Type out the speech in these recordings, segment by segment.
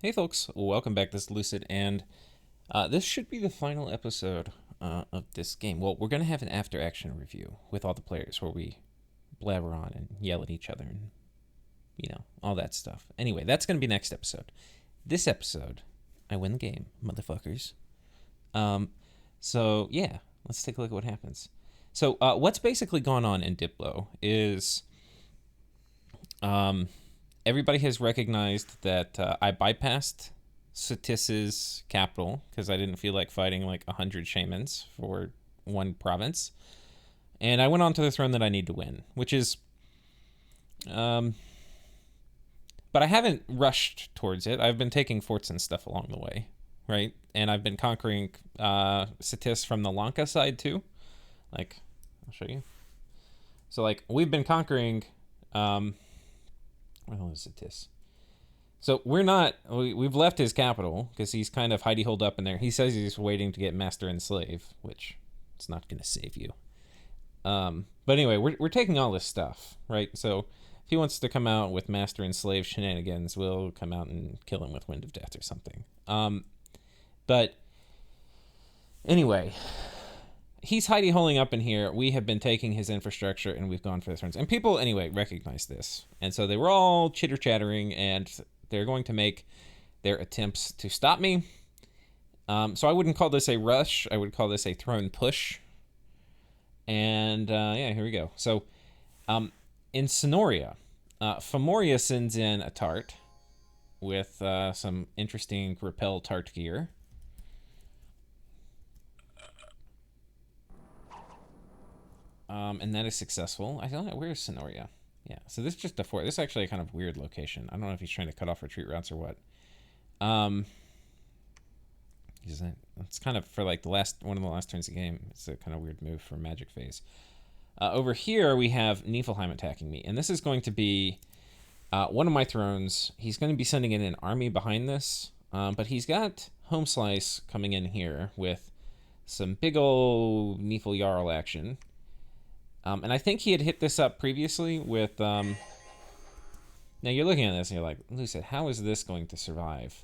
Hey folks, welcome back. This is Lucid, and this should be the final episode of this game. Well, we're going to have an after-action review with all the players where we blabber on and yell at each other and, all that stuff. Anyway, that's going to be next episode. This episode, I win the game, motherfuckers. So, yeah, let's take a look at what happens. So, what's basically gone on in Diplo is everybody has recognized that I bypassed Satis's capital because I didn't feel like fighting like 100 shamans for one province. And I went on to the throne that I need to win, which is... but I haven't rushed towards it. I've been taking forts and stuff along the way, right? And I've been conquering Satis from the Lanka side too. Like, I'll show you. So, like, we've been conquering... where the hell is Satis? So we've left his capital because he's kind of hidey holed up in there. He says he's waiting to get master and slave, which it's not going to save you. But anyway, we're taking all this stuff, right? So if he wants to come out with master and slave shenanigans, we'll come out and kill him with Wind of Death or something. But anyway, he's hidey holing up in here. We have been taking his infrastructure and we've gone for the thrones. And people, anyway, recognize this. And so they were all chitter-chattering and they're going to make their attempts to stop me. So I wouldn't call this a rush. I would call this a throne push. And yeah, here we go. So in Sonoria, Femoria sends in a tart with some interesting repel tart gear. And that is successful. I don't know, where is Sonoria? Yeah, so this is just a fort. This is actually a kind of weird location. I don't know if he's trying to cut off retreat routes or what. It's kind of for like one of the last turns of the game. It's a kind of weird move for Magic phase. Over here we have Niflheim attacking me, and this is going to be one of my thrones. He's going to be sending in an army behind this, but he's got Home Slice coming in here with some big ol' Nifl Jarl action. And I think he had hit this up previously with... now you're looking at this and you're like, Lucid, how is this going to survive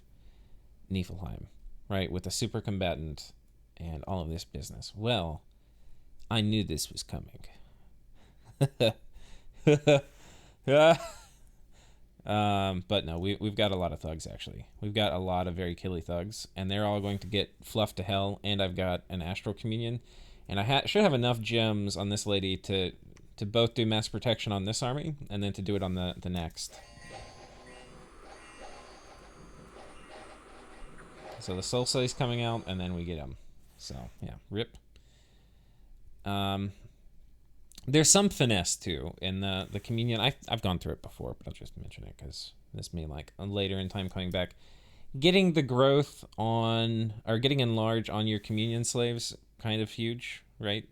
Niflheim, right? With a super combatant and all of this business. Well, I knew this was coming. But no, we've got a lot of thugs, actually. We've got a lot of very killy thugs, and they're all going to get fluffed to hell, and I've got an Astral Communion. And I should have enough gems on this lady to both do mass protection on this army, and then to do it on the next. So the Soul Slay's coming out, and then we get him. So, yeah, rip. There's some finesse, too, in the Communion. I've gone through it before, but I'll just mention it, because this may, like, later in time coming back. Getting the growth on, or getting enlarge on your Communion slaves, kind of huge, right?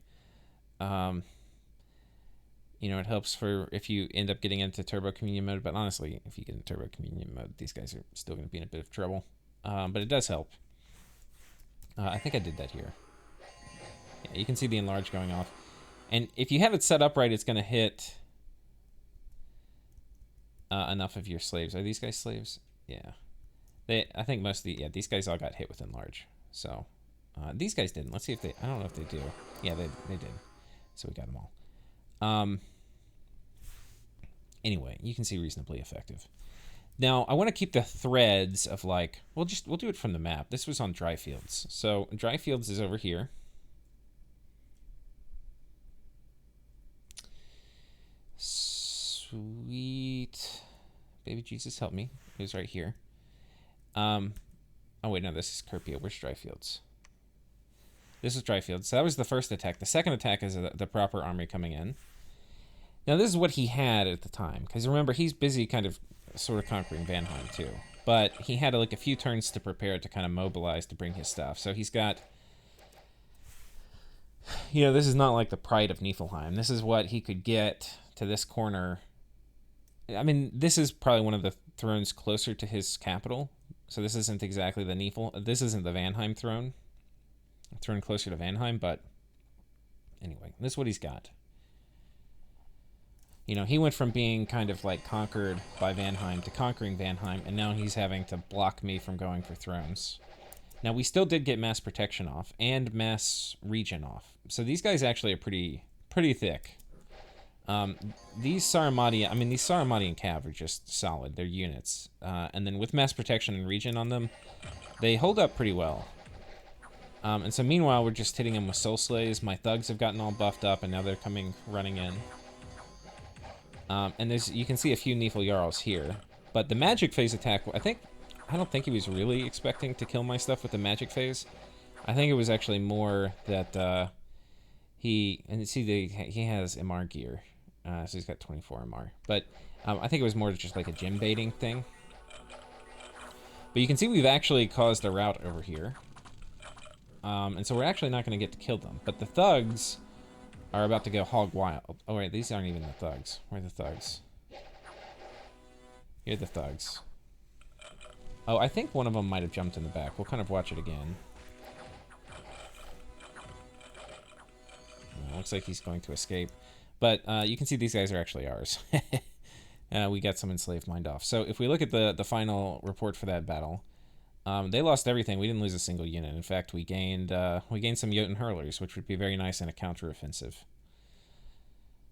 It helps for if you end up getting into Turbo Communion mode, but honestly, if you get into Turbo Communion mode, these guys are still going to be in a bit of trouble. But it does help. I think I did that here. Yeah, you can see the enlarge going off. And if you have it set up right, it's going to hit enough of your slaves. Are these guys slaves? Yeah. I think most of these guys all got hit with enlarge. So... these guys didn't. Let's see if they... I don't know if they do. Yeah, they did. So we got them all. Anyway, you can see reasonably effective. Now, I want to keep the threads of like... We'll do it from the map. This was on Dry Fields. So, Dry Fields is over here. Sweet. Baby Jesus, help me. It was right here. Oh, wait, no, this is Kerpia. Where's Dry Fields? This is Dryfield. So that was the first attack. The second attack is the proper army coming in. Now, this is what he had at the time. Because remember, he's busy kind of sort of conquering Vanheim, too. But he had like a few turns to prepare to kind of mobilize to bring his stuff. So he's got... this is not like the pride of Niflheim. This is what he could get to this corner. I mean, this is probably one of the thrones closer to his capital. So this isn't exactly the Nifl... This isn't the Vanheim throne. Throne closer to Vanheim, but anyway, this is what he's got. You know, he went from being kind of like conquered by Vanheim to conquering Vanheim, and now he's having to block me from going for thrones. Now, we still did get mass protection off and mass regen off. So these guys actually are pretty thick. These Sauromatian cav are just solid. They're units. And then with mass protection and regen on them, they hold up pretty well. And so meanwhile, we're just hitting them with soul slays. My thugs have gotten all buffed up, and now they're coming running in. And you can see a few Nephil Jarls here. But the magic phase attack, I don't think he was really expecting to kill my stuff with the magic phase. I think it was actually more that he has MR gear. So he's got 24 MR. But I think it was more just like a gym baiting thing. But you can see we've actually caused a rout over here. And so we're actually not going to get to kill them. But the thugs are about to go hog wild. Oh, wait, these aren't even the thugs. Where are the thugs? Here are the thugs. Oh, I think one of them might have jumped in the back. We'll kind of watch it again. Looks like he's going to escape. But you can see these guys are actually ours. We got some enslaved mind off. So if we look at the final report for that battle, they lost everything. We didn't lose a single unit. In fact, we gained some Jotun hurlers, which would be very nice in a counteroffensive.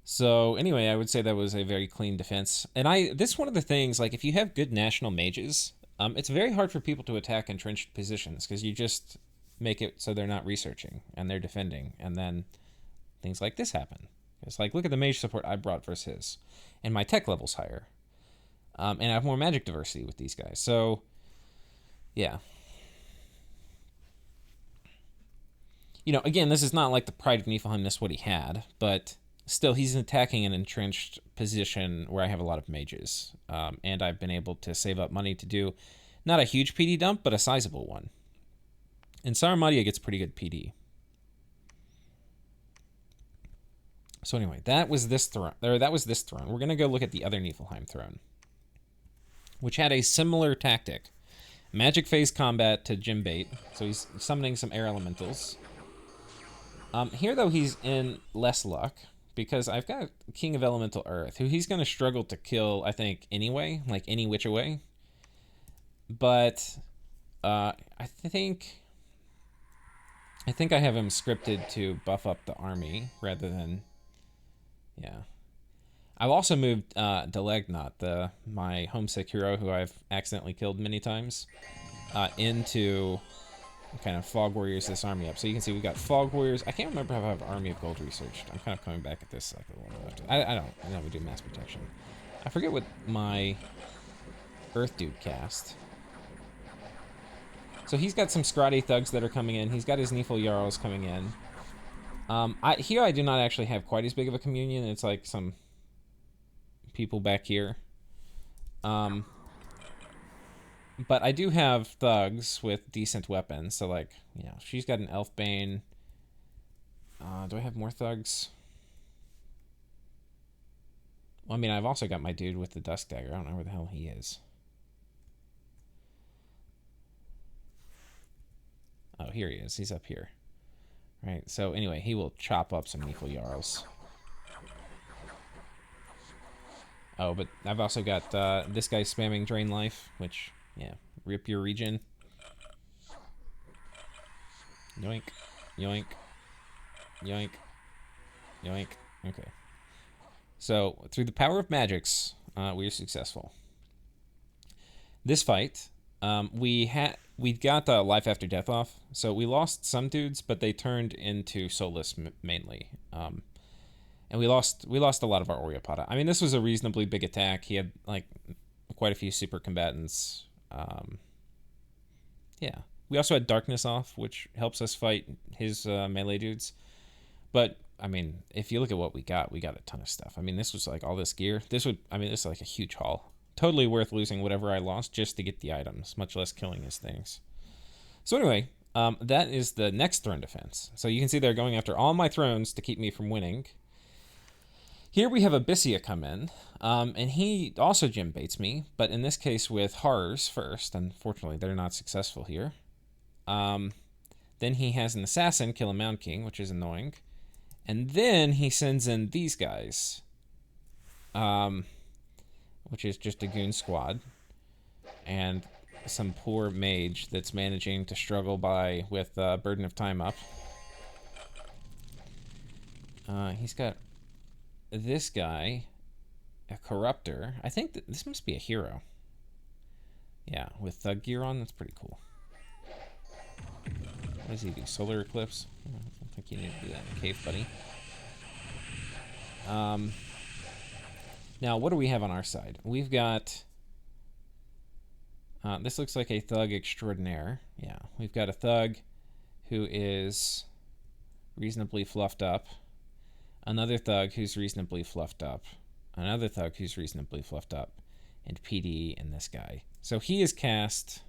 So anyway, I would say that was a very clean defense. And this is one of the things, like if you have good national mages, it's very hard for people to attack entrenched positions because you just make it so they're not researching and they're defending, and then things like this happen. It's like, look at the mage support I brought versus his, and my tech level's higher, and I have more magic diversity with these guys. So, yeah. You know, again, this is not like the Pride of Niflheim, this is what he had, but still, he's attacking an entrenched position where I have a lot of mages, and I've been able to save up money to do not a huge PD dump, but a sizable one. And Sauromatia gets pretty good PD. So anyway, that was this throne. We're going to go look at the other Niflheim throne, which had a similar tactic. Magic phase combat to gym bait, so he's summoning some air elementals. Here, though, he's in less luck, because I've got King of Elemental Earth, who he's going to struggle to kill, I think, anyway, like any which way. But I think I have him scripted to buff up the army rather than... Yeah. I've also moved Delegnot, my homesick hero who I've accidentally killed many times, into kind of Fog Warriors this army up. So you can see we've got Fog Warriors. I can't remember how I have Army of Gold researched. I'm kind of coming back at this like a little left. I know we do mass protection. I forget what my Earth Dude cast. So he's got some Scrotty thugs that are coming in. He's got his Nephil Jarls coming in. Here I do not actually have quite as big of a communion. It's like some people back here. But I do have thugs with decent weapons. So like, you know, she's got an Elfbane. Do I have more thugs? Well, I mean, I've also got my dude with the Dusk Dagger. I don't know where the hell he is. Oh, here he is. He's up here. Right, so anyway, he will chop up some Nephil Jarls. Oh, but I've also got this guy spamming Drain Life, which, yeah, rip your regen. Yoink, yoink, yoink, yoink. Okay. So, through the power of magics, we are successful. This fight, we got life after death off, so we lost some dudes, but they turned into soulless mainly. And we lost a lot of our Oreopata. I mean, this was a reasonably big attack. He had like quite a few super combatants. Yeah, we also had darkness off, which helps us fight his melee dudes. But I mean, if you look at what we got a ton of stuff. I mean, this was like all this gear. This is like a huge haul. Totally worth losing whatever I lost just to get the items, much less killing his things. So anyway, that is the next throne defense. So you can see they're going after all my thrones to keep me from winning. Here we have Abyssia come in, and he also gym baits me, but in this case with horrors first. Unfortunately, they're not successful here. Then he has an assassin kill a Mound King, which is annoying. And then he sends in these guys. which is just a goon squad, and some poor mage that's managing to struggle by with Burden of Time up. He's got this guy, a corruptor. I think this must be a hero. Yeah, with thug gear on, that's pretty cool. What does he do? Solar Eclipse? I don't think you need to do that in the cave, buddy. Now, what do we have on our side? We've got... this looks like a thug extraordinaire. Yeah, we've got a thug who is reasonably fluffed up. Another thug who's reasonably fluffed up. Another thug who's reasonably fluffed up. And PD and this guy. So he is cast...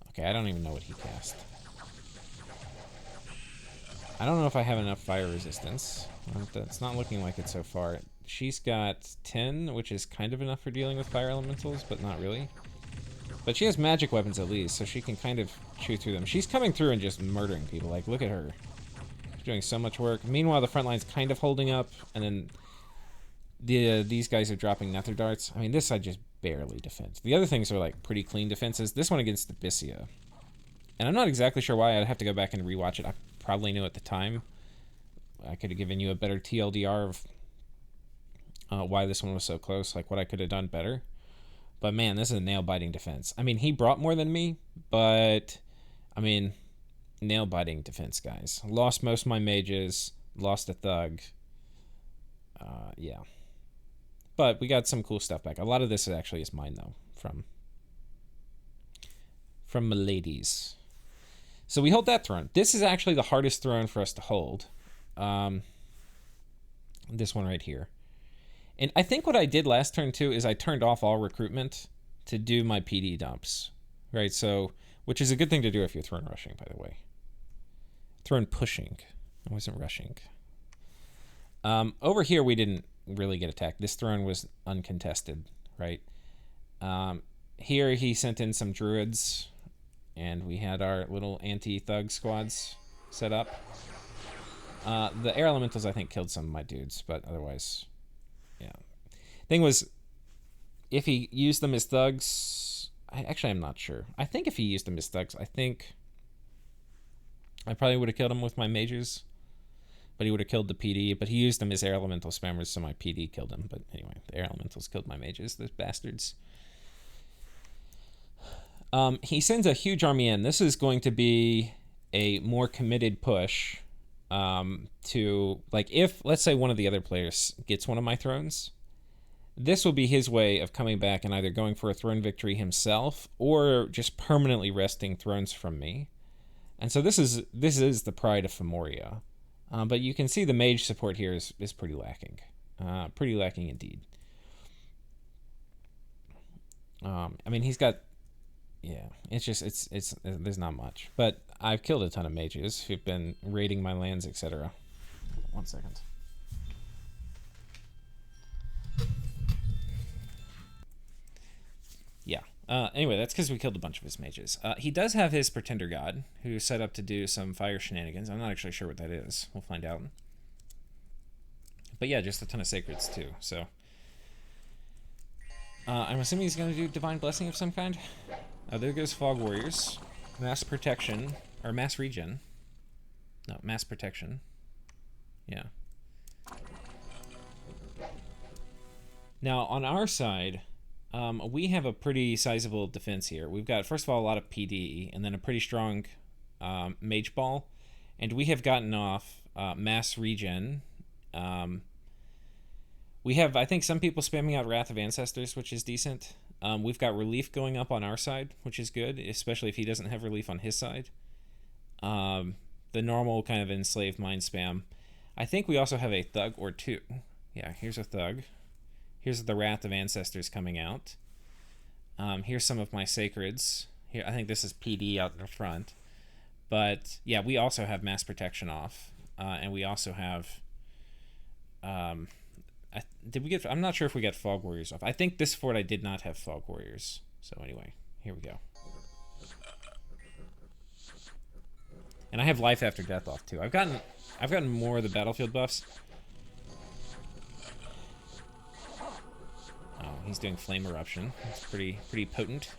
Okay, I don't even know what he cast. I don't know if I have enough fire resistance. It's not looking like it so far. She's got 10, which is kind of enough for dealing with fire elementals, but not really. But she has magic weapons at least, so she can kind of chew through them. She's coming through and just murdering people. Like, look at her. She's doing so much work. Meanwhile, the front line's kind of holding up, and then these guys are dropping nether darts. I mean, this side just barely defends. The other things are like pretty clean defenses. This one against the Abyssia. And I'm not exactly sure why. I'd have to go back and rewatch it. I probably knew at the time. I could have given you a better TLDR of why this one was so close, like what I could have done better. But man, this is a nail-biting defense. I mean, he brought more than me, but I mean, nail-biting defense, guys. Lost most of my mages, lost a thug. Yeah. But we got some cool stuff back. A lot of this actually is mine, though, from my ladies. So we hold that throne. This is actually the hardest throne for us to hold. This one right here. And I think what I did last turn, too, is I turned off all recruitment to do my PD dumps. Right, so, which is a good thing to do if you're throne rushing, by the way. Throne pushing. I wasn't rushing. Over here, we didn't really get attacked. This throne was uncontested, right? Here, he sent in some druids, and we had our little anti-thug squads set up. The air elementals, I think, killed some of my dudes, but otherwise, yeah. Thing was, if he used them as thugs, I'm not sure. I think if he used them as thugs, I think I probably would have killed him with my mages, but he would have killed the PD, but he used them as air elemental spammers, so my PD killed him. But anyway, the air elementals killed my mages, those bastards. He sends a huge army in. This is going to be a more committed push to, like, if, let's say, one of the other players gets one of my thrones, this will be his way of coming back and either going for a throne victory himself or just permanently wresting thrones from me. And so this is the pride of Femoria. But you can see the mage support here is pretty lacking. Pretty lacking indeed. I mean, he's got... Yeah, it's just, it's there's not much. But I've killed a ton of mages who've been raiding my lands, etc. 1 second. Yeah. Anyway, that's because we killed a bunch of his mages. He does have his Pretender God, who's set up to do some fire shenanigans. I'm not actually sure what that is. We'll find out. But yeah, just a ton of sacreds, too. So I'm assuming he's going to do Divine Blessing of some kind. There goes Fog Warriors. Mass Protection. Or Mass Regen. No, Mass Protection. Yeah. Now, on our side... we have a pretty sizable defense here. We've got, first of all, a lot of PD, and then a pretty strong Mage Ball. And we have gotten off Mass Regen. We have, I think, some people spamming out Wrath of Ancestors, which is decent. We've got Relief going up on our side, which is good, especially if he doesn't have Relief on his side. The normal kind of Enslaved Mind spam. I think we also have a Thug or two. Yeah, here's a Thug. Here's the Wrath of Ancestors coming out. Here's some of my Sacreds. Here, I think this is PD out in the front. But, yeah, we also have Mass Protection off. And we also have... I'm not sure if we got Fog Warriors off. I think this fort I did not have Fog Warriors. So, anyway, here we go. And I have Life After Death off, too. I've gotten more of the battlefield buffs. he's doing Flame Eruption. It's pretty potent.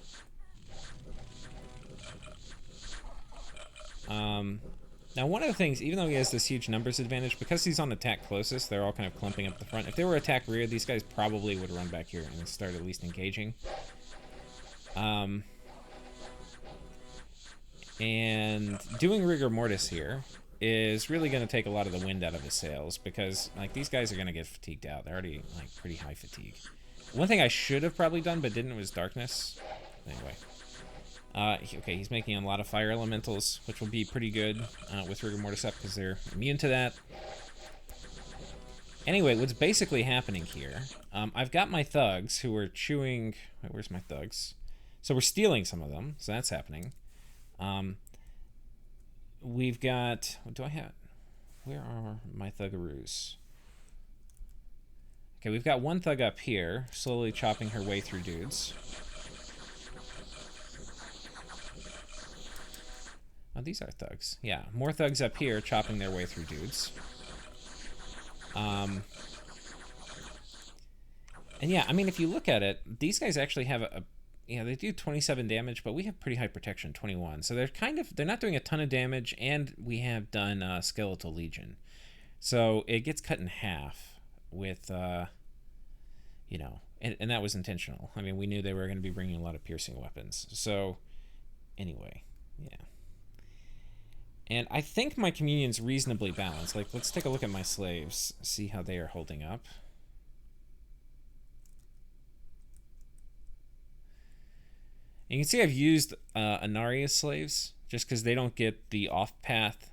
Now, one of the things, even though he has this huge numbers advantage, because he's on attack closest, they're all kind of clumping up the front. If they were attack rear, these guys probably would run back here and start at least engaging. And doing Rigor Mortis here is really going to take a lot of the wind out of his sails, because like these guys are going to get fatigued out. They're already like pretty high fatigue. One thing I should have probably done but didn't was Darkness. Anyway. Okay, he's making a lot of fire elementals, which will be pretty good with Rigor Mortis up because they're immune to that. Anyway, what's basically happening here, I've got my thugs who are chewing... Wait, where's my thugs? So we're stealing some of them, so that's happening. We've got... What do I have? Where are my thugaroos? Okay, we've got one thug up here, slowly chopping her way through dudes. Oh, these are thugs. Yeah, more thugs up here chopping their way through dudes. And yeah, I mean, if you look at it, these guys actually have they do 27 damage, but we have pretty high protection, 21. So they're not doing a ton of damage, and we have done Skeletal Legion. So it gets cut in half with, you know, and that was intentional. I mean, we knew they were going to be bringing a lot of piercing weapons. So anyway, yeah. And I think my communion's reasonably balanced. Like, let's take a look at my slaves, see how they are holding up. And you can see I've used Anaria's slaves, just because they don't get the off-path.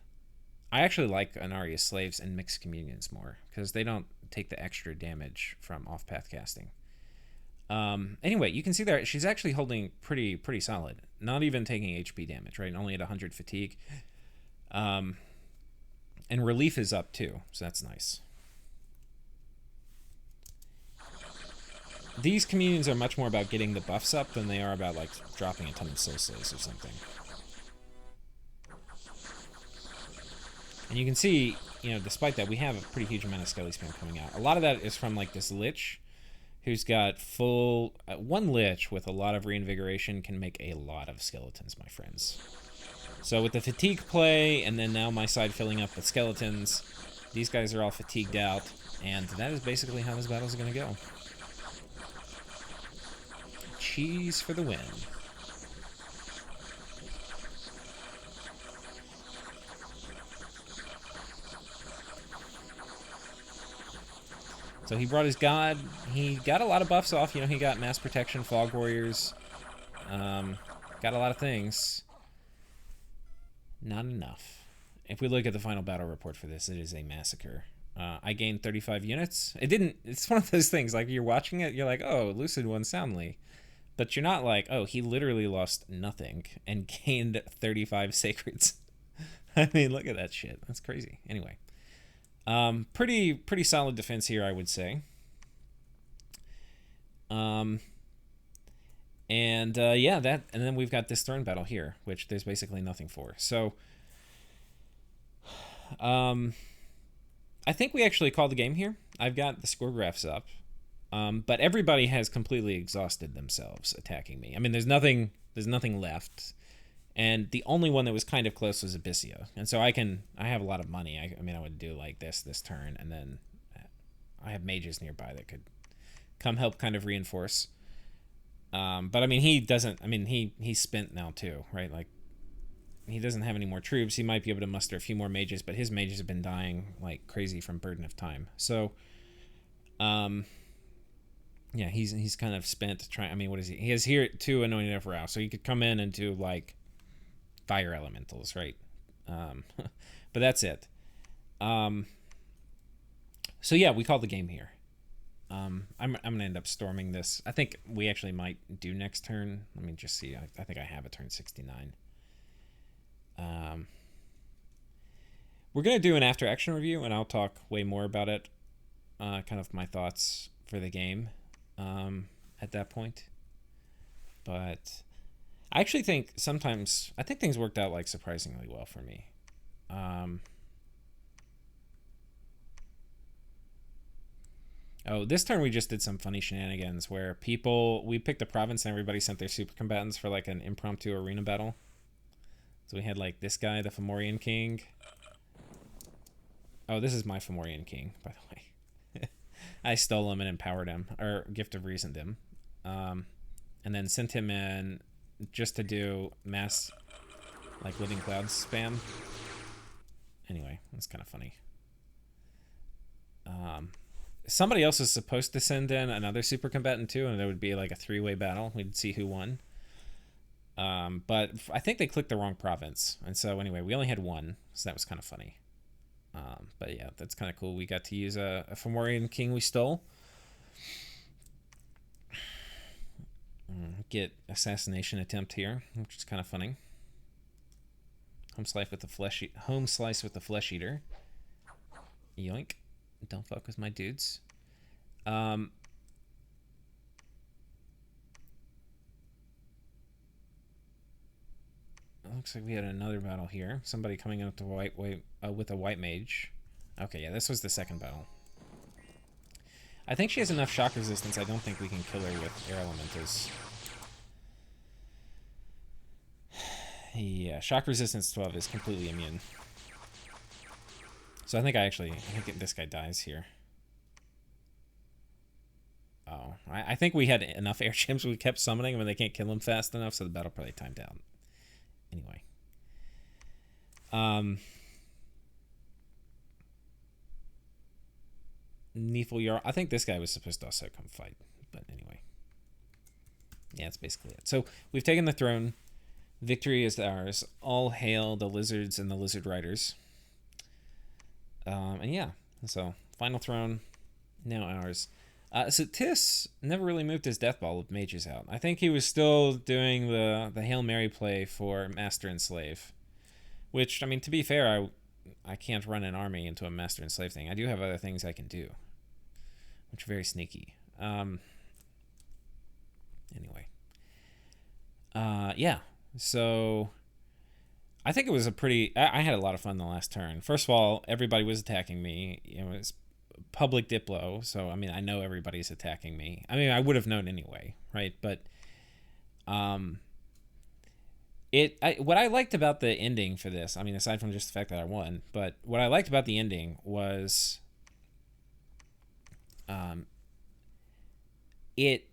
I actually like Anaria's slaves and mixed communions more, because they don't take the extra damage from off-path casting. Anyway, you can see there, she's actually holding pretty solid. Not even taking HP damage, right? Only at 100 fatigue. And relief is up too, so that's nice. These communions are much more about getting the buffs up than they are about like dropping a ton of soul slays or something. And you can see, you know, despite that, we have a pretty huge amount of Skelly Spam coming out. A lot of that is from like this Lich, who's got full... one Lich with a lot of reinvigoration can make a lot of skeletons, my friends. So with the fatigue play, and then now my side filling up with skeletons, these guys are all fatigued out, and that is basically how this battle is going to go. Cheese for the win. So he brought his god. He got a lot of buffs off. You know, he got Mass Protection, Fog Warriors. Got a lot of things. Not enough. If we look at the final battle report for this, it is a massacre. I gained 35 units. It's one of those things, like, you're watching it, you're like, oh, Lucid won soundly. But you're not like, oh, he literally lost nothing and gained 35 sacreds. I mean, look at that shit. That's crazy. Anyway. Pretty solid defense here, I would say. Yeah, and then we've got this throne battle here, which there's basically nothing for. So, I think we actually called the game here. I've got the score graphs up, but everybody has completely exhausted themselves attacking me. I mean, there's nothing left, and the only one that was kind of close was Abyssia, and so I have a lot of money. I mean, I would do like this turn, and then I have mages nearby that could come help kind of reinforce. But I mean, he doesn't. I mean, he's spent now too, right? Like, he doesn't have any more troops. He might be able to muster a few more mages, but his mages have been dying like crazy from Burden of Time. So, yeah, he's kind of spent trying. I mean, what is he? He has here 2 Anointed of Rao, so he could come in and do like fire elementals, right? But that's it. So yeah, we call the game here. I'm gonna end up storming this. I think we actually might do next turn. Let me just see. I think I have a turn 69. We're gonna do an after action review, and I'll talk way more about it. Kind of my thoughts for the game at that point. But I actually think sometimes things worked out like surprisingly well for me. Oh, this turn we just did some funny shenanigans where we picked a province and everybody sent their super combatants for like an impromptu arena battle. So we had like this guy, the Fomorian King. Oh, this is my Fomorian King, by the way. I stole him and empowered him, or Gift of Reasoned him. And then sent him in just to do mass, like, Living Clouds spam. Anyway, that's kind of funny. Somebody else was supposed to send in another super combatant too, and it would be like a 3-way battle. We'd see who won. But I think they clicked the wrong province, and so anyway, we only had one, so that was kind of funny. But yeah, that's kind of cool. We got to use a Fomorian King we stole. Get assassination attempt here, which is kind of funny. Home slice with the flesh eater. Yoink! Don't fuck with my dudes. Looks like we had another battle here. Somebody coming up to with a white mage. Okay, yeah, this was the second battle. I think she has enough shock resistance. I don't think we can kill her with air elementals. Yeah, shock resistance 12 is completely immune. So I think this guy dies here. Oh, I think we had enough air chimps. We kept summoning them and they can't kill him fast enough, so the battle probably timed out. Anyway. Neefel Jarl. I think this guy was supposed to also come fight. But anyway. Yeah, that's basically it. So we've taken the throne. Victory is ours. All hail the lizards and the lizard riders. And yeah. So final throne. Now ours. So Tis never really moved his death ball with mages out. I think he was still doing the Hail Mary play for Master and Slave. Which, I mean, to be fair, I can't run an army into a Master and Slave thing. I do have other things I can do. Which are very sneaky. Anyway. Yeah. So I think it was I had a lot of fun the last turn. First of all, everybody was attacking me. It was public diplo, so I mean, I know everybody's attacking me. I mean, I would have known anyway, right? But what I liked about the ending for this, I mean, aside from just the fact that I won, but what I liked about the ending was it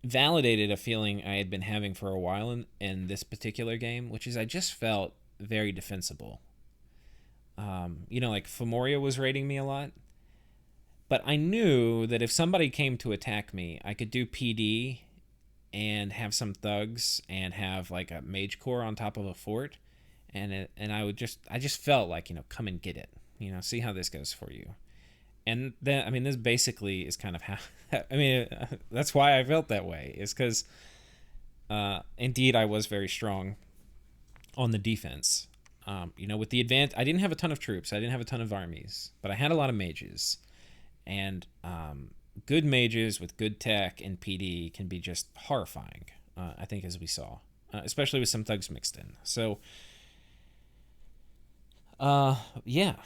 validated a feeling I had been having for a while in this particular game, which is I just felt very defensible. Like Fomoria was raiding me a lot, but I knew that if somebody came to attack me, I could do PD and have some thugs and have like a mage corps on top of a fort, and I just felt like, come and get it, see how this goes for you. And then, I mean, this basically is kind of how, I mean, that's why I felt that way, is because indeed I was very strong on the defense. With the I didn't have a ton of troops, I didn't have a ton of armies, but I had a lot of mages. And good mages with good tech and PD can be just horrifying, I think, as we saw. Especially with some thugs mixed in. So, yeah.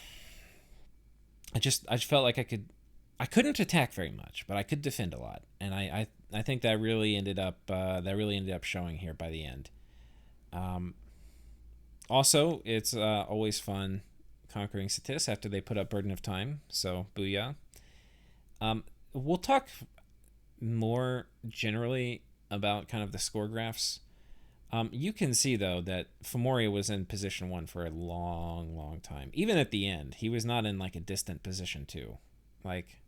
I just felt like I couldn't attack very much, but I could defend a lot. And I think that really ended up showing here by the end. Also, it's always fun conquering Satis after they put up Burden of Time. So, booyah. We'll talk more generally about kind of the score graphs. You can see, though, that Fomoria was in position 1 for a long, long time. Even at the end, he was not in, like, a distant position 2. Like,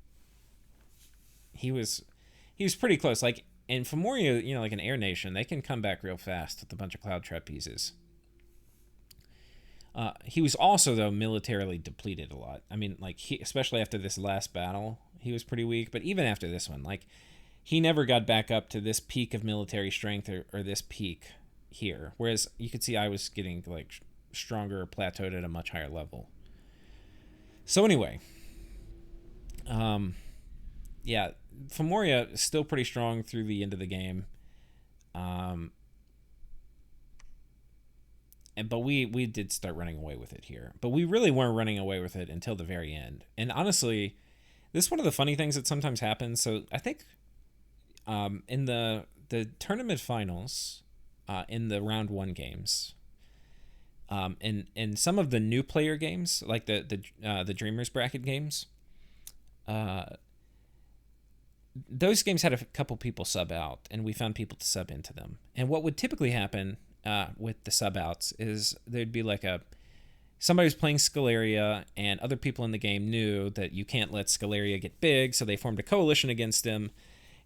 he was pretty close. Like, in Fomoria, like an air nation, they can come back real fast with a bunch of cloud trapezes. He was also, though, militarily depleted a lot. I mean, like, especially after this last battle, he was pretty weak. But even after this one, like, he never got back up to this peak of military strength or this peak here. Whereas you could see I was getting, like, stronger, plateaued at a much higher level. So anyway, yeah, Fomoria is still pretty strong through the end of the game. But we did start running away with it here. But we really weren't running away with it until the very end. And honestly, This is one of the funny things that sometimes happens. So I think in the tournament finals, in the round one games, in some of the new player games, like the Dreamers bracket games, those games had a couple people sub out, and we found people to sub into them. And what would typically happen with the sub outs is there'd be like somebody was playing Scalaria, and other people in the game knew that you can't let Scalaria get big, so they formed a coalition against him,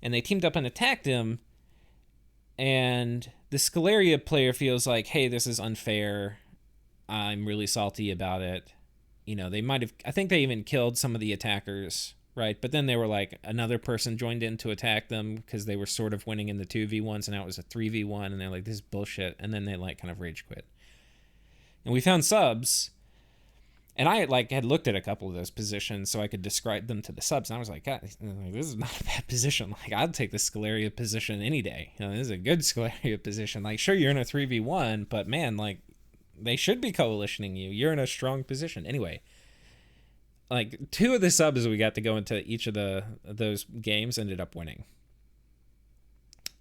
and they teamed up and attacked him. And the Scalaria player feels like, hey, this is unfair. I'm really salty about it. You know, they might have, I think they even killed some of the attackers, right? But then they were like, another person joined in to attack them because they were sort of winning in the 2v1s, and now it was a 3v1, and they're like, this is bullshit. And then they like kind of rage quit. And we found subs, and I like had looked at a couple of those positions so I could describe them to the subs, and I was like, God, this is not a bad position. Like, I'd take the Scalaria position any day. You know, this is a good Scalaria position. Like, sure, you're in a 3v1, but man, like, they should be coalitioning you. You're in a strong position. Anyway, like, two of the subs we got to go into each of those games ended up winning.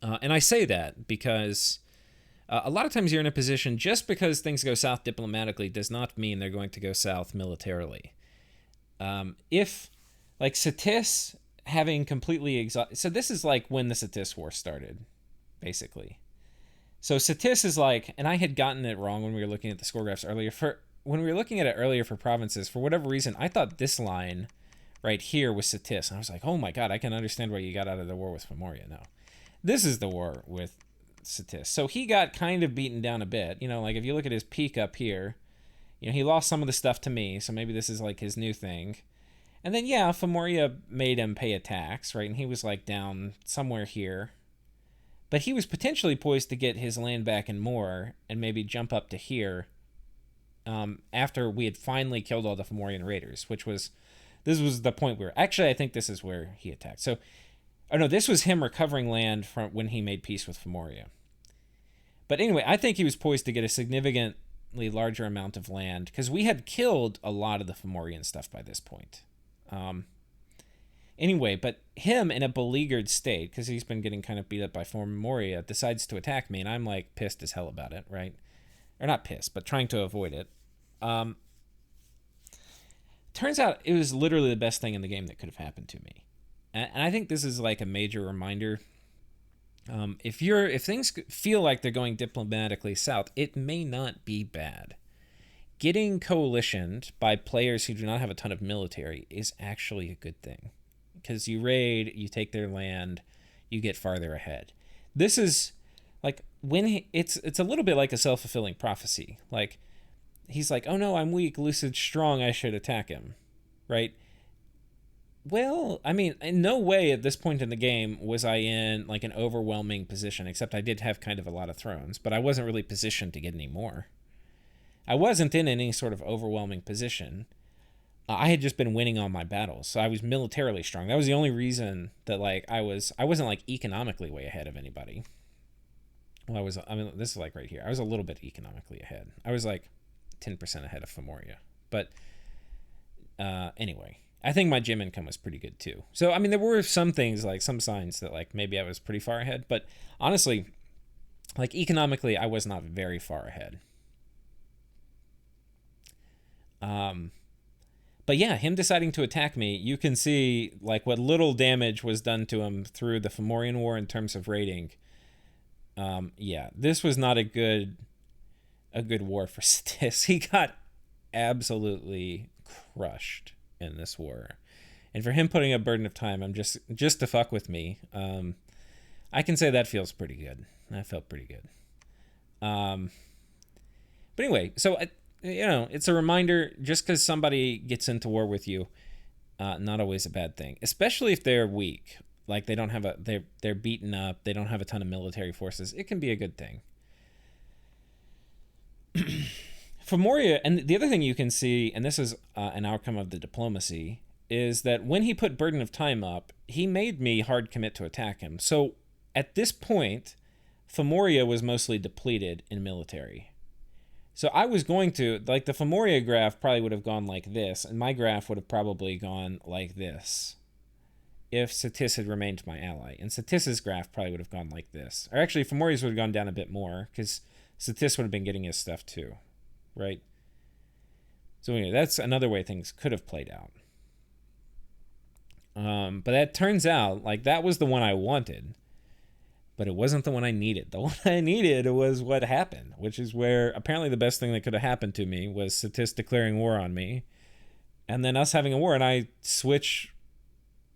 And I say that because a lot of times you're in a position, just because things go south diplomatically does not mean they're going to go south militarily. If, like, Satis having completely exhausted... So this is like when the Satis War started, basically. So Satis is like... And I had gotten it wrong when we were looking at the score graphs earlier. When we were looking at it earlier for provinces, for whatever reason, I thought this line right here was Satis. And I was like, oh my god, I can understand why you got out of the war with Femoria now. This is the war with Satis. So he got kind of beaten down a bit. You know, like if you look at his peak up here, you know, he lost some of the stuff to me, so maybe this is like his new thing. And then, yeah, Femoria made him pay a tax, right? And he was like down somewhere here. But he was potentially poised to get his land back and more, and maybe jump up to here after we had finally killed all the Fomorian raiders, this was the point where, actually, I think this is where he attacked. So, oh no, this was him recovering land from when he made peace with Femoria. But anyway, I think he was poised to get a significantly larger amount of land, because we had killed a lot of the Fomorian stuff by this point. Anyway, but him in a beleaguered state, because he's been getting kind of beat up by Femoria, decides to attack me, and I'm like pissed as hell about it, right? Or not pissed, but trying to avoid it. Turns out it was literally the best thing in the game that could have happened to me. And I think this is like a major reminder. If things feel like they're going diplomatically south, it may not be bad. Getting coalitioned by players who do not have a ton of military is actually a good thing, because you raid, you take their land, you get farther ahead. This is like when it's a little bit like a self-fulfilling prophecy. Like, he's like, oh no, I'm weak, Lucid's strong, I should attack him, right? Well, I mean, in no way at this point in the game was I in like an overwhelming position, except I did have kind of a lot of thrones, but I wasn't really positioned to get any more. I wasn't in any sort of overwhelming position. I had just been winning all my battles, so I was militarily strong. That was the only reason that like I wasn't like economically way ahead of anybody. Well, this is like right here. I was a little bit economically ahead. I was like 10% ahead of Femoria. But anyway, I think my gym income was pretty good too. So, I mean, there were some things, like some signs that like maybe I was pretty far ahead. But honestly, like economically, I was not very far ahead. But yeah, him deciding to attack me, you can see like what little damage was done to him through the Fomorian War in terms of raiding. Yeah, this was not a good war for Satis. He got absolutely crushed in this war. And for him putting a burden of time, I'm just to fuck with me, I can say that feels pretty good. That felt pretty good. But anyway, so it's a reminder, just because somebody gets into war with you, not always a bad thing, especially if they're weak. Like they don't have they're beaten up, they don't have a ton of military forces. It can be a good thing. Femoria, and the other thing you can see, and this is an outcome of the diplomacy, is that when he put burden of time up, he made me hard commit to attack him. So at this point, Femoria was mostly depleted in military. So I was going to, like, the Femoria graph probably would have gone like this, and my graph would have probably gone like this if Satis had remained my ally. And Satis's graph probably would have gone like this. Or actually, Fomoria's would have gone down a bit more, because Satis would have been getting his stuff too, right? So anyway, that's another way things could have played out. But that turns out, like, that was the one I wanted, but it wasn't the one I needed. The one I needed was what happened, which is where apparently the best thing that could have happened to me was Satis declaring war on me, and then us having a war, and I switch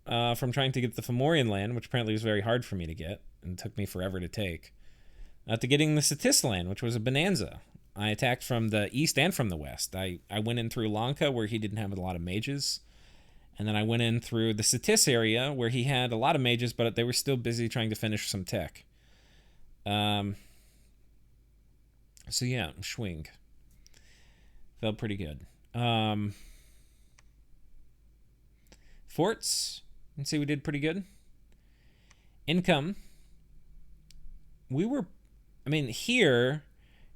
from trying to get the Fomorian land, which apparently was very hard for me to get, and took me forever to take, to getting the Satis land, which was a bonanza. I attacked from the east and from the west. I went in through Lanka, where he didn't have a lot of mages, and then I went in through the Satis area, where he had a lot of mages, but they were still busy trying to finish some tech. So yeah, swing. Felt pretty good. Forts, let's see, we did pretty good. Income, we were, I mean, here,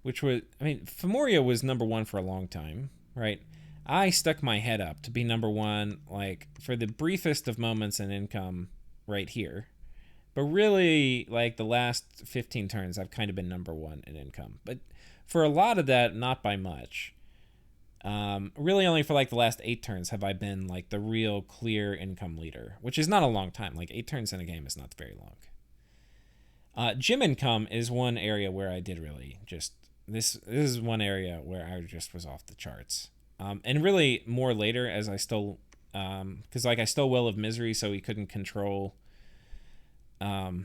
which was, I mean, Femoria was number one for a long time, right? I stuck my head up to be number one, like, for the briefest of moments in income right here. But really, like, the last 15 turns, I've kind of been number one in income. But for a lot of that, not by much. Really only for, like, the last 8 turns have I been, like, the real clear income leader, which is not a long time. Like, 8 turns in a game is not very long. Gym income is one area where I did really just... This is one area where I just was off the charts. And really more later as I stole... Because, like, I stole Well of Misery, so he couldn't control... Oh,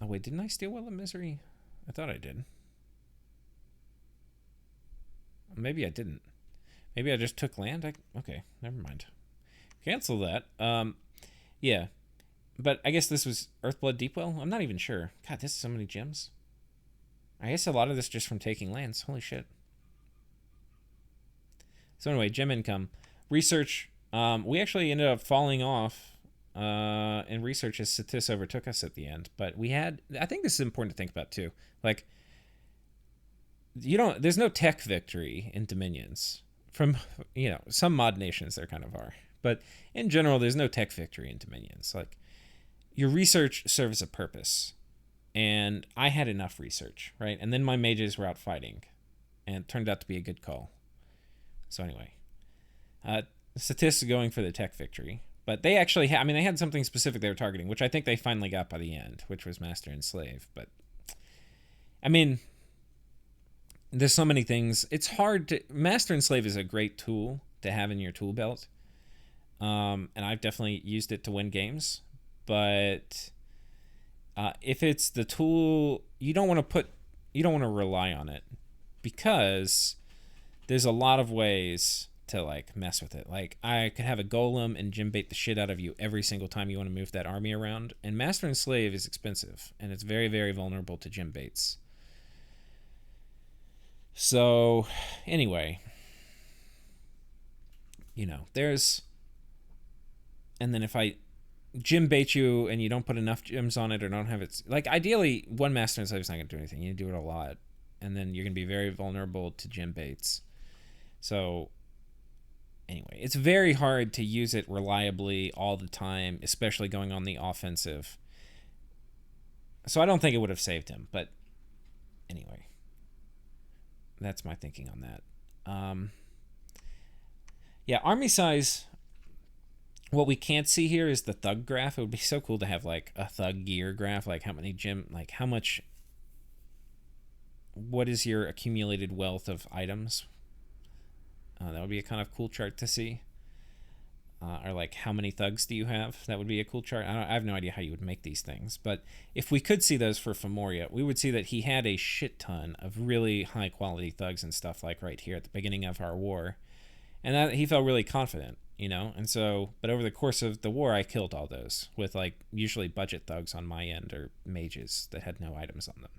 wait, didn't I steal Well of Misery? I thought I did. Maybe I didn't. Maybe I just took land? Okay, never mind. Cancel that. Yeah. But I guess this was Earthblood Deepwell? I'm not even sure. God, this is so many gems. I guess a lot of this just from taking lands. Holy shit. So anyway, gem income. Research. We actually ended up falling off in research as Satis overtook us at the end. But we had... I think this is important to think about too. Like, there's no tech victory in Dominions. From, some mod nations there kind of are. But in general, there's no tech victory in Dominions. Like, your research serves a purpose. And I had enough research, right? And then my mages were out fighting. And it turned out to be a good call. So anyway. Statistics going for the tech victory. But they actually had... they had something specific they were targeting, which I think they finally got by the end, which was Master and Slave. But, there's so many things. It's hard to... Master and Slave is a great tool to have in your tool belt. And I've definitely used it to win games. But if it's the tool, you don't want to rely on it, because there's a lot of ways to, like, mess with it. Like, I could have a golem and gym bait the shit out of you every single time you want to move that army around. And Master and Slave is expensive, and it's very, very vulnerable to gym baits. So, anyway, there's... And then if I gym bait you and you don't put enough gems on it or don't have it... Like, ideally, one Master and Slave is not going to do anything. You need to do it a lot. And then you're going to be very vulnerable to gym baits. So, anyway, it's very hard to use it reliably all the time, especially going on the offensive. So I don't think it would have saved him. But, anyway. That's my thinking on that. Yeah, army size... What we can't see here is the thug graph. It would be so cool to have, like, a thug gear graph, like how many how much... What is your accumulated wealth of items? That would be a kind of cool chart to see. Or, like, how many thugs do you have? That would be a cool chart. I have no idea how you would make these things. But if we could see those for Femoria, we would see that he had a shit ton of really high-quality thugs and stuff, like right here at the beginning of our war. And that he felt really confident, And so, but over the course of the war, I killed all those with, like, usually budget thugs on my end or mages that had no items on them.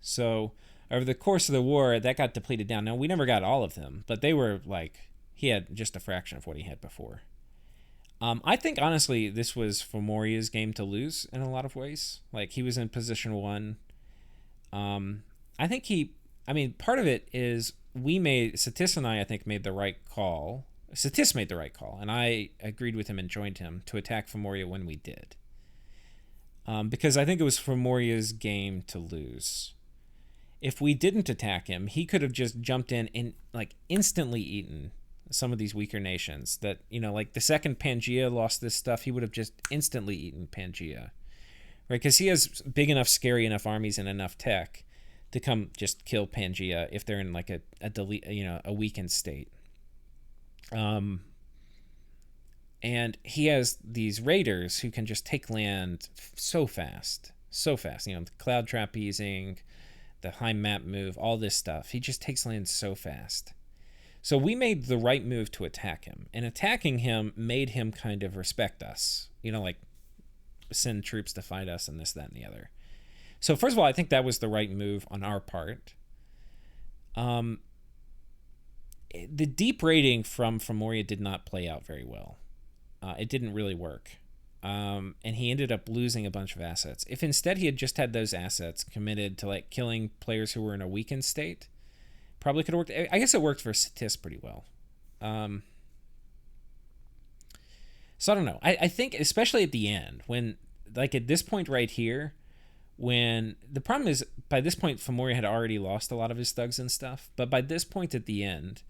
So over the course of the war, that got depleted down. Now, we never got all of them, but they were, like, he had just a fraction of what he had before. I think, honestly, this was Fomoria's game to lose in a lot of ways. Like, he was in position 1. I think I mean, part of it is Satis and I think, made the right call. Satis made the right call, and I agreed with him and joined him to attack Femoria when we did. Because I think it was Femoria's game to lose. If we didn't attack him, he could have just jumped in and like instantly eaten some of these weaker nations. That, you know, like the second Pangaea lost this stuff, he would have just instantly eaten Pangaea, right? Because he has big enough, scary enough armies and enough tech to come just kill Pangaea if they're in like a weakened state. And he has these raiders who can just take land so fast. You know, the cloud trapezing, the high map move, all this stuff. He just takes land so fast. So we made the right move to attack him, and attacking him made him kind of respect us. You know, like send troops to fight us and this, that, and the other. So first of all, I think that was the right move on our part. The deep raiding from Femoria did not play out very well. It didn't really work. And he ended up losing a bunch of assets. If instead he had just had those assets committed to like killing players who were in a weakened state, probably could have worked. I guess it worked for Satis pretty well. So I don't know. I think especially at the end, when like at this point right here, when the problem is by this point Femoria had already lost a lot of his thugs and stuff, but by this point at the end,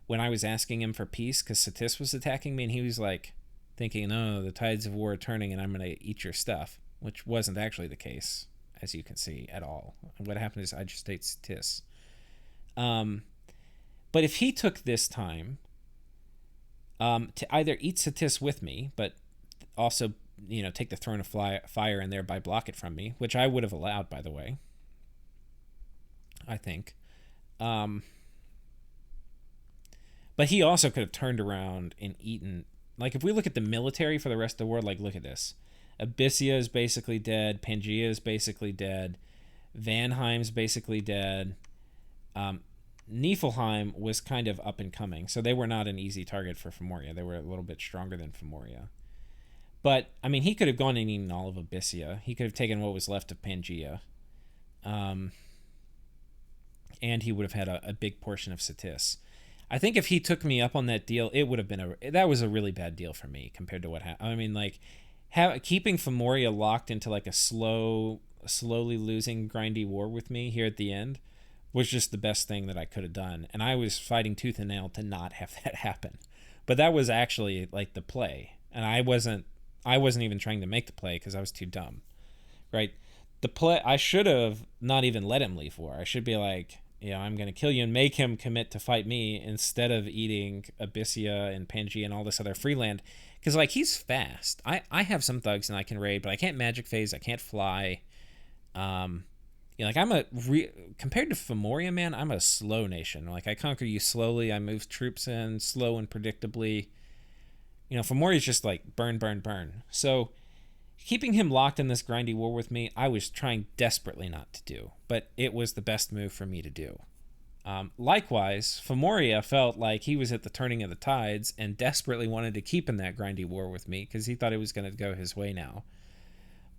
when I was asking him for peace because Satis was attacking me and he was like thinking, no, the tides of war are turning and I'm going to eat your stuff, which wasn't actually the case, as you can see, at all. What happened is I just ate Satis. But if he took this time to either eat Satis with me, but also, you know, take the Throne of Fire and thereby block it from me, which I would have allowed, by the way, I think. But he also could have turned around and eaten. Like, if we look at the military for the rest of the world, like, look at this. Abyssia is basically dead. Pangaea is basically dead. Vanheim's basically dead. Niflheim was kind of up and coming, so they were not an easy target for Femoria. They were a little bit stronger than Femoria. But, I mean, he could have gone and eaten all of Abyssia. He could have taken what was left of Pangaea. And he would have had a big portion of Satis. I think if he took me up on that deal, it would have been that was a really bad deal for me compared to what happened. I mean, like, keeping Femoria locked into like a slowly losing grindy war with me here at the end was just the best thing that I could have done. And I was fighting tooth and nail to not have that happen. But that was actually like the play. And I wasn't even trying to make the play because I was too dumb, right? The play, I should have not even let him leave war. I should be like, you know, I'm going to kill you and make him commit to fight me instead of eating Abyssia and Pangaea and all this other free land. Because, like, he's fast. I have some thugs and I can raid, but I can't magic phase. I can't fly. You know, like, compared to Femoria, man, I'm a slow nation. Like, I conquer you slowly. I move troops in slow and predictably. You know, Femoria's just like burn, burn, burn. So keeping him locked in this grindy war with me, I was trying desperately not to do, but it was the best move for me to do. Likewise, Femoria felt like he was at the turning of the tides and desperately wanted to keep in that grindy war with me because he thought it was going to go his way now.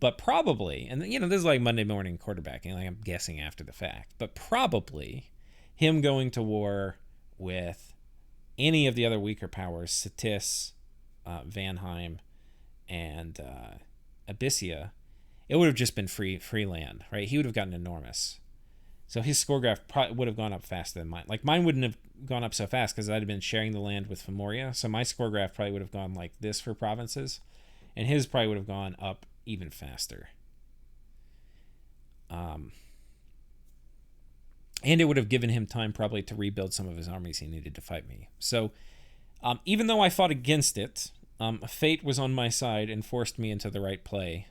But probably, and you know, this is like Monday morning quarterbacking, like I'm guessing after the fact, but probably him going to war with any of the other weaker powers, Satis, Vanheim, and Abyssia, it would have just been free land, right? He would have gotten enormous. So his score graph probably would have gone up faster than mine. Like, mine wouldn't have gone up so fast because I'd have been sharing the land with Femoria. So my score graph probably would have gone like this for provinces, and his probably would have gone up even faster. And it would have given him time probably to rebuild some of his armies he needed to fight me. So even though I fought against it, fate was on my side and forced me into the right play.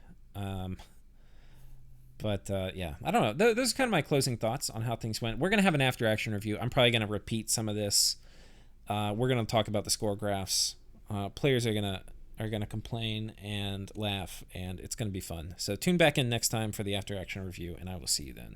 But yeah, I don't know. Those are kind of my closing thoughts on how things went. We're going to have an after-action review. I'm probably going to repeat some of this. We're going to talk about the score graphs. Players are going to complain and laugh, and it's going to be fun. So tune back in next time for the after-action review, and I will see you then.